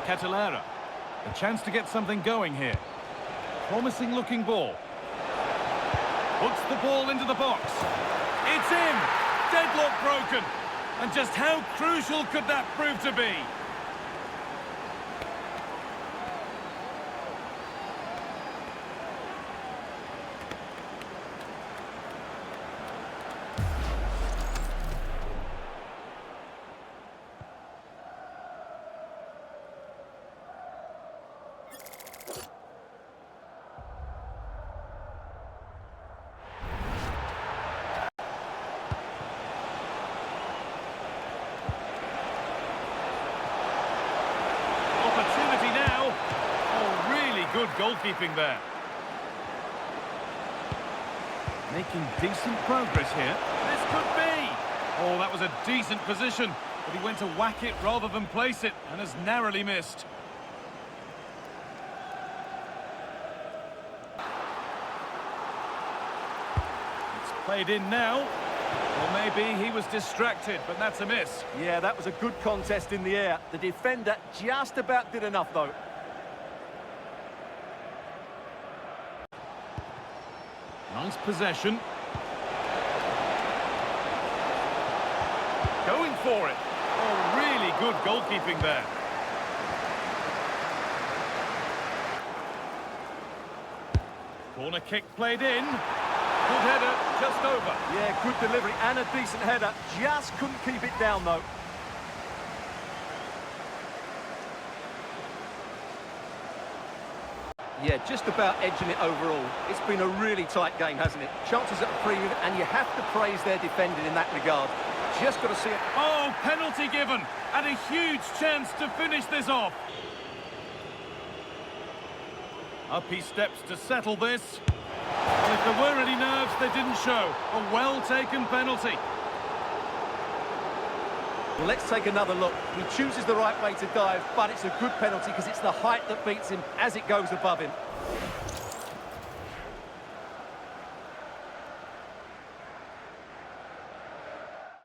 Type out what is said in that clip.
Catalera. A chance to get something going here. Promising looking ball. Puts the ball into the box. It's in! Deadlock broken! And just how crucial could that prove to be? Good goalkeeping there. Making decent progress here. This could be! Oh, that was a decent position, but he went to whack it rather than place it, and has narrowly missed. It's played in now. Or maybe he was distracted, but that's a miss. Yeah, that was a good contest in the air. The defender just about did enough, though. Nice possession. Going for it. Oh, really good goalkeeping there. Corner kick played in. Good header, just over. Yeah, good delivery and a decent header. Just couldn't keep it down, though. Yeah, just about edging it overall. It's been a really tight game, hasn't it? Chances at a premium, and you have to praise their defending in that regard. Just got to see it. Oh, penalty given, and a huge chance to finish this off. Up he steps to settle this. And if there were any nerves, they didn't show. A well-taken penalty. Well, let's take another look. He chooses the right way to dive, but it's a good penalty because it's the height that beats him as it goes above him.